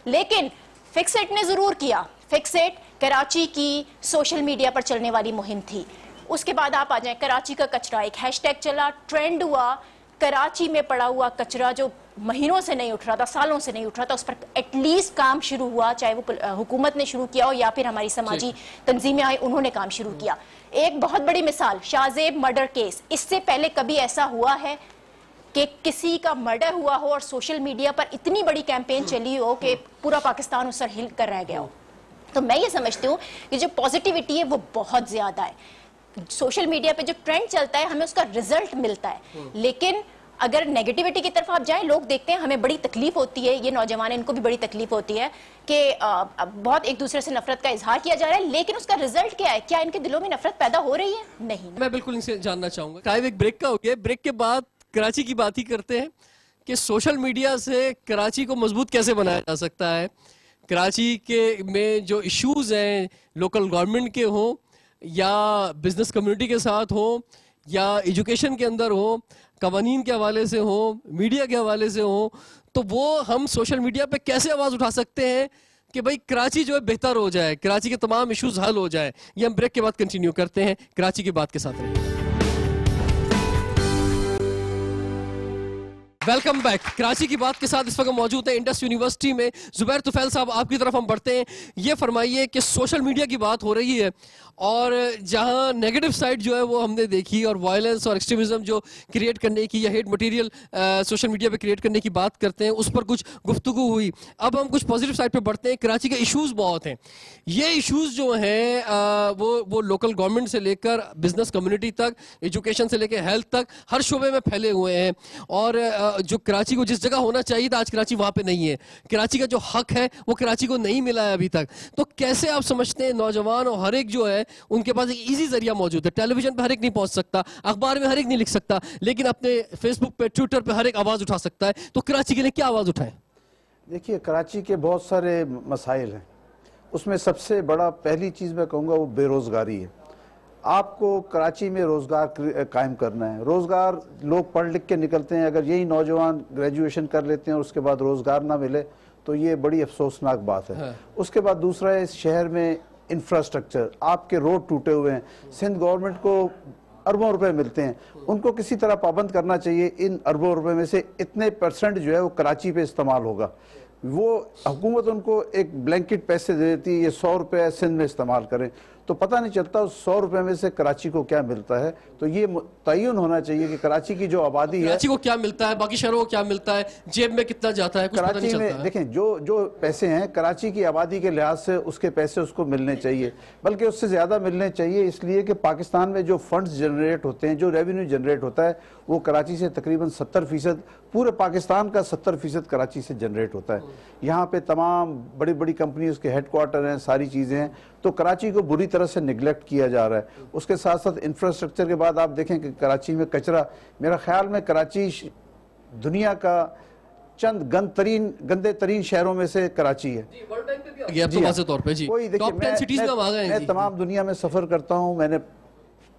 لیکن فکسٹ نے ضرور کیا. فکسٹ کراچی کی سوشل میڈیا پر چلنے والی مہم تھی. اس کے بعد آپ آ جائیں, کراچی کا کچرا, ایک ہیش ٹیگ چلا, ٹرینڈ ہوا. کراچی میں پڑا ہوا کچرا جو مہینوں سے نہیں اٹھ رہا تھا, سالوں سے نہیں اٹھ رہا تھا, اس پر ایٹ لیسٹ کام شروع ہوا, چاہے وہ حکومت نے شروع کیا ہو یا پھر ہماری سماجی تنظیمیں آئی انہوں نے کام شروع کیا. ایک بہت بڑی مثال شاہزیب مرڈر کیس, اس سے پہلے کبھی ایسا ہوا ہے کہ کسی کا مرڈر ہوا ہو اور سوشل میڈیا پر اتنی بڑی کیمپین چلی ہو کہ پورا پاکستان اس پر ہل کر رہ گیا ہو؟ تو میں یہ سمجھتی ہوں کہ جو پازیٹیوٹی ہے وہ بہت زیادہ ہے. سوشل میڈیا پہ جو ٹرینڈ چلتا ہے ہمیں اس کا رزلٹ ملتا ہے, لیکن اگر نیگیٹیوٹی کی طرف آپ جائیں, لوگ دیکھتے ہیں ہمیں بڑی تکلیف ہوتی ہے, یہ نوجوان ان کو بھی بڑی تکلیف ہوتی ہے کہ بہت ایک دوسرے سے نفرت کا اظہار کیا جا رہا ہے, لیکن اس کا رزلٹ کیا ہے؟ کیا ان کے دلوں میں نفرت پیدا ہو رہی ہے؟ نہیں. میں بالکل ان سے جاننا چاہوں گا. ٹائم ایک بریک کا ہو گیا, بریک کے بعد کراچی کی بات ہی کرتے ہیں کہ سوشل میڈیا سے کراچی کو مضبوط کیسے بنایا جا سکتا ہے. کراچی کے میں جو ایشوز ہیں لوکل گورنمنٹ کے ہوں یا بزنس کمیونٹی کے ساتھ ہوں یا ایجوکیشن کے اندر ہوں, قوانین کے حوالے سے ہوں, میڈیا کے حوالے سے ہوں, تو وہ ہم سوشل میڈیا پہ کیسے آواز اٹھا سکتے ہیں کہ بھئی کراچی جو ہے بہتر ہو جائے, کراچی کے تمام ایشوز حل ہو جائے. یہ ہم بریک کے بعد کنٹینیو کرتے ہیں. کراچی کی بات کے ساتھ رہیے. Welcome back. کراچی کی بات کے ساتھ اس وقت موجود ہیں انڈس یونیورسٹی میں زبیر طفیل صاحب. آپ کی طرف ہم بڑھتے ہیں. یہ فرمائیے کہ سوشل میڈیا کی بات ہو رہی ہے اور جہاں نیگیٹو سائڈ جو ہے وہ ہم نے دیکھی اور وائلنس اور ایکسٹریمزم جو کریٹ کرنے کی یا ہیٹ مٹیریل سوشل میڈیا پہ کریٹ کرنے کی بات کرتے ہیں, اس پر کچھ گفتگو ہوئی. اب ہم کچھ پازیٹیو سائڈ پہ بڑھتے ہیں. کراچی کے ایشوز بہت ہیں. یہ ایشوز جو ہیں وہ لوکل گورنمنٹ سے لے کر بزنس کمیونٹی تک, ایجوکیشن سے لے کے ہیلتھ تک, ہر شعبے میں پھیلے ہوئے ہیں. اور جو کراچی کو جس جگہ ہونا چاہیے تھا آج کراچی وہاں پہ نہیں ہے. کراچی کا جو حق ہے وہ کراچی کو نہیں ملا ہے ابھی تک. تو کیسے آپ سمجھتے ہیں نوجوان اور ہر ایک جو ہے ان کے پاس ایک ایزی ذریعہ موجود ہے, ٹیلی ویژن پہ ہر ایک نہیں پہنچ سکتا, اخبار میں ہر ایک نہیں لکھ سکتا, لیکن اپنے فیس بک پہ ٹویٹر پہ ہر ایک آواز اٹھا سکتا ہے. تو کراچی کے لیے کیا آواز اٹھائیں؟ دیکھیے کراچی کے بہت سارے مسائل ہیں. اس میں سب سے بڑا پہلی چیز میں کہوں گا وہ بے روزگاری ہے. آپ کو کراچی میں روزگار قائم کرنا ہے. روزگار لوگ پڑھ لکھ کے نکلتے ہیں, اگر یہی نوجوان گریجویشن کر لیتے ہیں اور اس کے بعد روزگار نہ ملے تو یہ بڑی افسوسناک بات ہے. اس کے بعد دوسرا ہے اس شہر میں انفراسٹرکچر. آپ کے روڈ ٹوٹے ہوئے ہیں. سندھ گورنمنٹ کو اربوں روپے ملتے ہیں, ان کو کسی طرح پابند کرنا چاہیے. ان اربوں روپے میں سے اتنے پرسنٹ جو ہے وہ کراچی پہ استعمال ہوگا. وہ حکومت ان کو ایک بلینکٹ پیسے دے دیتی ہے, یہ 100 روپے سندھ میں استعمال کریں, تو پتہ نہیں چلتا اس 100 روپے میں سے کراچی کو کیا ملتا ہے. تو یہ تعین ہونا چاہیے کہ کراچی کی جو آبادی ہے, کراچی کو کیا ملتا ہے, باقی شہروں کو کیا ملتا ہے, جیب میں کتنا جاتا ہے, کچھ پتہ نہیں چلتا ہے. دیکھیں جو پیسے ہیں کراچی کی آبادی کے لحاظ سے اس کے پیسے اس کو ملنے چاہیے, بلکہ اس سے زیادہ ملنے چاہیے. اس لیے کہ پاکستان میں جو فنڈز جنریٹ ہوتے ہیں, جو ریونیو جنریٹ ہوتا ہے, وہ کراچی سے تقریباً 70%, پورے پاکستان کا 70% کراچی سے جنریٹ ہوتا ہے. یہاں پہ تمام بڑی بڑی کمپنیز کے ہیڈ کوارٹر ہیں, ساری چیزیں ہیں. تو کراچی کو بری طرح سے نگلیکٹ کیا جا رہا ہے. اس کے ساتھ ساتھ انفراسٹرکچر کے بعد آپ دیکھیں کہ کراچی میں کچرا, میرا خیال میں کراچی دنیا کا چند گندے ترین شہروں میں سے کراچی ہے. میں تمام دنیا میں سفر کرتا ہوں, میں نے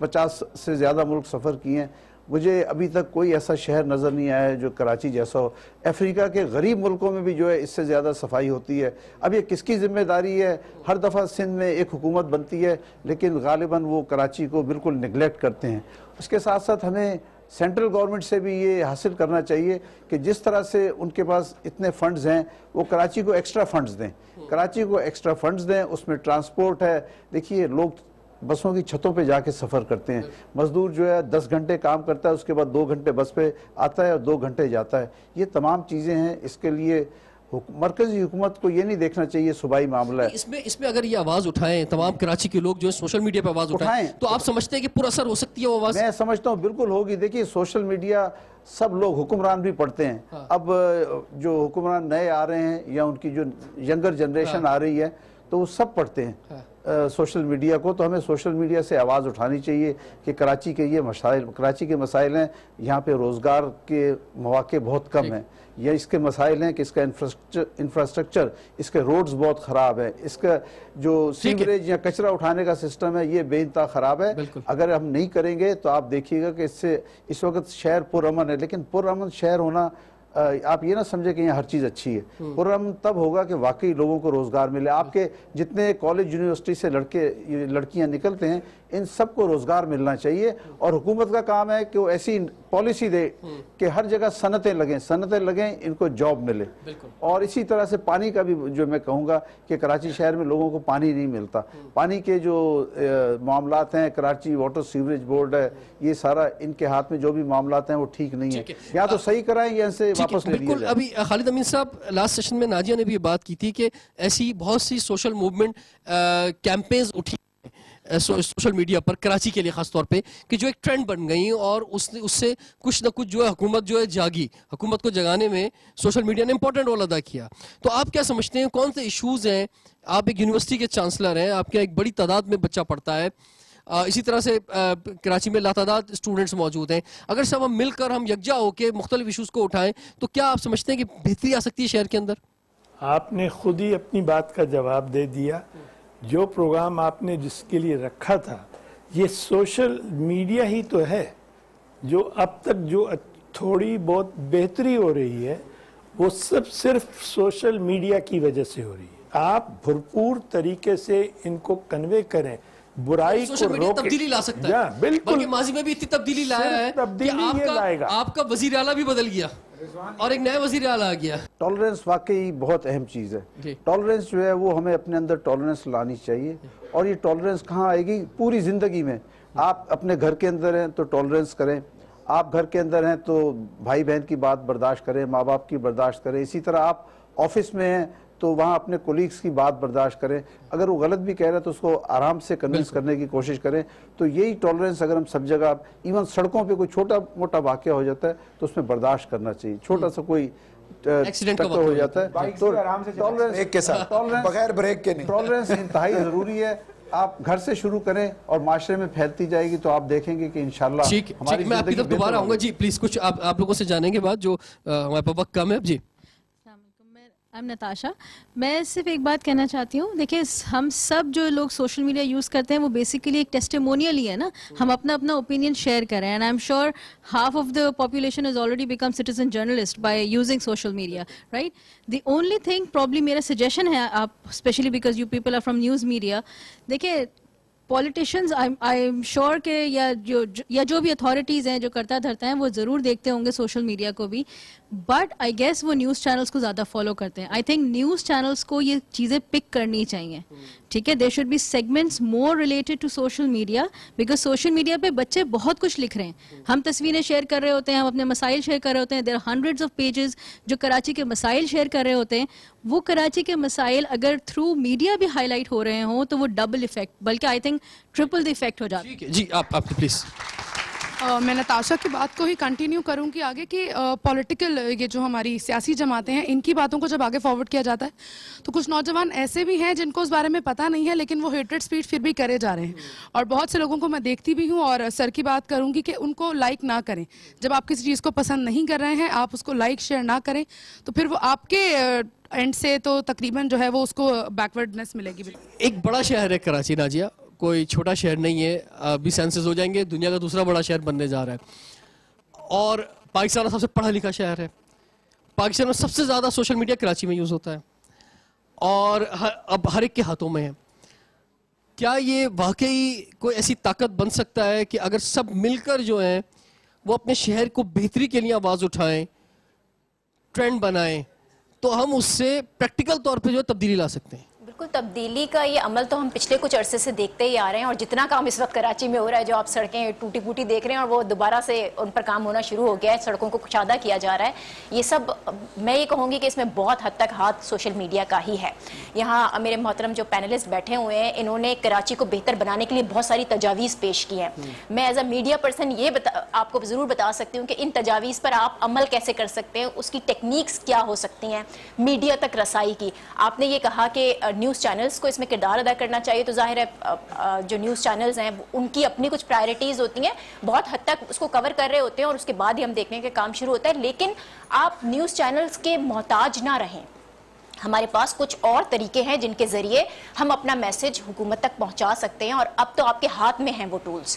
50 سے زیادہ ملک سفر کیے ہیں, مجھے ابھی تک کوئی ایسا شہر نظر نہیں آیا ہے جو کراچی جیسا ہو. افریقہ کے غریب ملکوں میں بھی جو ہے اس سے زیادہ صفائی ہوتی ہے. اب یہ کس کی ذمہ داری ہے؟ ہر دفعہ سندھ میں ایک حکومت بنتی ہے لیکن غالباً وہ کراچی کو بالکل نگلیکٹ کرتے ہیں. اس کے ساتھ ساتھ ہمیں سینٹرل گورنمنٹ سے بھی یہ حاصل کرنا چاہیے کہ جس طرح سے ان کے پاس اتنے فنڈز ہیں وہ کراچی کو ایکسٹرا فنڈز دیں. کراچی کو ایکسٹرا فنڈز دیں. اس میں ٹرانسپورٹ ہے. دیکھیے لوگ بسوں کی چھتوں پہ جا کے سفر کرتے ہیں. مزدور جو ہے 10 گھنٹے کام کرتا ہے, اس کے بعد 2 گھنٹے بس پہ آتا ہے اور 2 گھنٹے جاتا ہے. یہ تمام چیزیں ہیں. اس کے لیے مرکزی حکومت کو یہ نہیں دیکھنا چاہیے صوبائی معاملہ ہے. اس میں اگر یہ آواز اٹھائیں تمام کراچی کے لوگ جو سوشل میڈیا پہ آواز اٹھائیں تو آپ سمجھتے ہیں کہ پر اثر ہو سکتی ہے وہ آواز؟ میں سمجھتا ہوں بالکل ہوگی. دیکھیے سوشل میڈیا سب لوگ حکمران بھی پڑھتے ہیں. اب جو حکمران نئے آ رہے ہیں یا ان کی جو ینگر جنریشن آ رہی ہے تو وہ سب پڑھتے ہیں سوشل میڈیا کو. تو ہمیں سوشل میڈیا سے آواز اٹھانی چاہیے کہ کراچی کے یہ مسائل, کراچی کے مسائل ہیں. یہاں پہ روزگار کے مواقع بہت کم ہیں. یہ اس کے مسائل ہیں کہ اس کا انفراسٹرکچر, اس کے روڈز بہت خراب ہیں, اس کا جو سیوریج یا کچرا اٹھانے کا سسٹم ہے یہ بے انتہا خراب ہے. اگر ہم نہیں کریں گے تو آپ دیکھیے گا کہ اس وقت شہر پرامن ہے, لیکن پرامن شہر ہونا آپ یہ نہ سمجھے کہ یہاں ہر چیز اچھی ہے. پرامن تب ہوگا کہ واقعی لوگوں کو روزگار ملے. آپ کے جتنے کالج یونیورسٹی سے لڑکیاں نکلتے ہیں ان سب کو روزگار ملنا چاہیے اور حکومت کا کام ہے کہ وہ ایسی پالیسی دے کہ ہر جگہ صنعتیں لگیں ان کو جاب ملے. اور اسی طرح سے پانی کا بھی جو میں کہوں گا کہ کراچی شہر میں لوگوں کو پانی نہیں ملتا. پانی کے جو معاملات ہیں, کراچی واٹر سیوریج بورڈ ہے, یہ سارا ان کے ہاتھ میں جو بھی معاملات ہیں وہ ٹھیک نہیں ہیں. یا تو صحیح کرائیں یا ان سے واپس لے لیا جائے. ابھی خالد امین صاحب لاسٹ سیشن میں ناجیہ نے بھی یہ بات کی تھی کہ ایسی بہت سی سوشل موومنٹ کیمپینز اٹھی سوشل میڈیا پر کراچی کے لیے خاص طور پہ کہ جو ایک ٹرینڈ بن گئی اور اس سے کچھ نہ کچھ جو ہے حکومت جو ہے جاگی. حکومت کو جگانے میں سوشل میڈیا نے امپورٹنٹ رول ادا کیا. تو آپ کیا سمجھتے ہیں کون سے ایشوز ہیں؟ آپ ایک یونیورسٹی کے چانسلر ہیں, آپ کے ایک بڑی تعداد میں بچہ پڑھتا ہے, اسی طرح سے کراچی میں لاتعداد اسٹوڈنٹس موجود ہیں. اگر سب ہم مل کر ہم یکجا ہو کے مختلف ایشوز کو اٹھائیں تو کیا آپ سمجھتے ہیں کہ بہتری آ سکتی ہے شہر کے اندر؟ آپ نے خود ہی اپنی بات کا جواب دے دیا. جو پروگرام آپ نے جس کے لیے رکھا تھا, یہ سوشل میڈیا ہی تو ہے جو اب تک جو تھوڑی بہت بہتری ہو رہی ہے وہ سب صرف سوشل میڈیا کی وجہ سے ہو رہی ہے. آپ بھرپور طریقے سے ان کو کنوے کریں, برائی کو روکیں. تبدیلی لا سکتا ہے, بلکہ ماضی میں بھی اتنی تبدیلی لایا ہے کہ آپ کا وزیر اعلیٰ بھی بدل گیا اور ایک نیا وزیر اعلیٰ آ گیا. ٹالرنس واقعی بہت اہم چیز ہے. ٹالرنس جو ہے وہ ہمیں اپنے اندر ٹالرنس لانی چاہیے. اور یہ ٹالرنس کہاں آئے گی؟ پوری زندگی میں. آپ اپنے گھر کے اندر ہیں تو ٹالرنس کریں, آپ گھر کے اندر ہیں تو بھائی بہن کی بات برداشت کریں, ماں باپ کی برداشت کریں. اسی طرح آپ آفس میں ہیں تو وہاں اپنے کولیگز کی بات برداشت کریں. اگر وہ غلط بھی کہہ رہے ہیں تو اس کو آرام سے کنونس کرنے کی کوشش کریں. تو یہی ٹالرنس اگر ہم سب جگہ, ایون سڑکوں پہ کوئی چھوٹا موٹا واقعہ ہو جاتا ہے تو اس میں برداشت کرنا چاہیے. چھوٹا سا کوئی ٹکر ہو جاتا ہے تو بغیر بریک کے نہیں. ٹالرنس انتہائی ضروری ہے. آپ گھر سے شروع کریں اور معاشرے میں پھیلتی جائے گی تو آپ دیکھیں گے کہ انشاءاللہ ہماری میں آپ کی طرف دوبارہ آؤں گا. جی پلیز کچھ آپ لوگوں سے جانیں گے بات جو ہمارے پاس وقت کم ہے. جی نتاشا, میں صرف ایک بات کہنا چاہتی ہوں. دیکھیں ہم سب جو لوگ سوشل میڈیا یوز کرتے ہیں وہ بیسیکلی ایک ٹیسٹیمونیل ہی ہے نا. ہم اپنا اوپینین شیئر کریں and I'm sure half of the population is already become citizen journalist by using social media, right. The only thing probably میرا سجیشن ہے, آپ especially because you people are from news media, دیکھیں politicians I'm sure کہ یا جو بھی authorities ہیں جو کرتا دھرتا ہیں وہ ضرور دیکھتے ہوں گے سوشل میڈیا کو بھی, بٹ آئی گیس وہ نیوز چینلز کو زیادہ فالو کرتے ہیں. آئی تھنک نیوز چینلز کو یہ چیزیں پک کرنی چاہیے, ٹھیک ہے. There should be segments more related to social media, because social media پہ بچے بہت کچھ لکھ رہے ہیں. ہم تصویریں شیئر کر رہے ہوتے ہیں, ہم اپنے مسائل شیئر کر رہے ہوتے ہیں. There are hundreds of pages جو کراچی کے مسائل شیئر کر رہے ہوتے ہیں. وہ کراچی کے مسائل اگر تھرو میڈیا بھی ہائی لائٹ ہو رہے ہوں تو وہ ڈبل ایفیکٹ, بلکہ I think triple the effect ہو جاتا ہے. جی آپ پلیز. میں نتاشا کی بات کو ہی کنٹینیو کروں کہ آگے کی پولیٹیکل یہ جو ہماری سیاسی جماعتیں ہیں ان کی باتوں کو جب آگے فارورڈ کیا جاتا ہے تو کچھ نوجوان ایسے بھی ہیں جن کو اس بارے میں پتہ نہیں ہے لیکن وہ ہیٹریڈ اسپیچ پھر بھی کرے جا رہے ہیں. اور بہت سے لوگوں کو میں دیکھتی بھی ہوں, اور سر کی بات کروں گی کہ ان کو لائک نہ کریں. جب آپ کسی چیز کو پسند نہیں کر رہے ہیں, آپ اس کو لائک شیئر نہ کریں تو پھر وہ آپ کے اینڈ سے تو تقریباً جو ہے وہ اس کو بیکورڈنس ملے گی. ایک بڑا شہر ہے کراچی ناجیہ, کوئی چھوٹا شہر نہیں ہے. ابھی سینسز ہو جائیں گے, دنیا کا دوسرا بڑا شہر بننے جا رہا ہے, اور پاکستان کا سب سے پڑھا لکھا شہر ہے. پاکستان میں سب سے زیادہ سوشل میڈیا کراچی میں یوز ہوتا ہے اور اب ہر ایک کے ہاتھوں میں ہے. کیا یہ واقعی کوئی ایسی طاقت بن سکتا ہے کہ اگر سب مل کر جو ہیں وہ اپنے شہر کو بہتری کے لیے آواز اٹھائیں, ٹرینڈ بنائیں, تو ہم اس سے پریکٹیکل طور پہ جو تبدیلی لا سکتے ہیں؟ بالکل, تبدیلی کا یہ عمل تو ہم پچھلے کچھ عرصے سے دیکھتے ہی آ رہے ہیں, اور جتنا کام اس وقت کراچی میں ہو رہا ہے, جو آپ سڑکیں ٹوٹی پوٹی دیکھ رہے ہیں اور وہ دوبارہ سے ان پر کام ہونا شروع ہو گیا ہے, سڑکوں کو کشادہ کیا جا رہا ہے, یہ سب میں یہ کہوں گی کہ اس میں بہت حد تک ہاتھ سوشل میڈیا کا ہی ہے. یہاں میرے محترم جو پینلسٹ بیٹھے ہوئے ہیں, انہوں نے کراچی کو بہتر بنانے کے لیے بہت ساری تجاویز پیش کی ہیں. میں ایز اے میڈیا پرسن یہ آپ کو ضرور بتا سکتی ہوں کہ ان تجاویز پر آپ عمل کیسے کر سکتے ہیں, اس کی ٹیکنیکس کیا ہو سکتی ہیں میڈیا تک رسائی کی. آپ نے یہ کہا کہ نیوز چینلز کو اس میں کردار ادا کرنا چاہیے, تو ظاہر ہے جو نیوز چینلز ہیں ان کی اپنی کچھ پرائرٹیز ہوتی ہیں, بہت حد تک اس کو کور کر رہے ہوتے ہیں اور اس کے بعد ہی ہم دیکھنے کے کام شروع ہوتا ہے. لیکن آپ نیوز چینلز کے محتاج نہ رہیں. ہمارے پاس کچھ اور طریقے ہیں جن کے ذریعے ہم اپنا میسج حکومت تک پہنچا سکتے ہیں, اور اب تو آپ کے ہاتھ میں ہیں وہ ٹولز.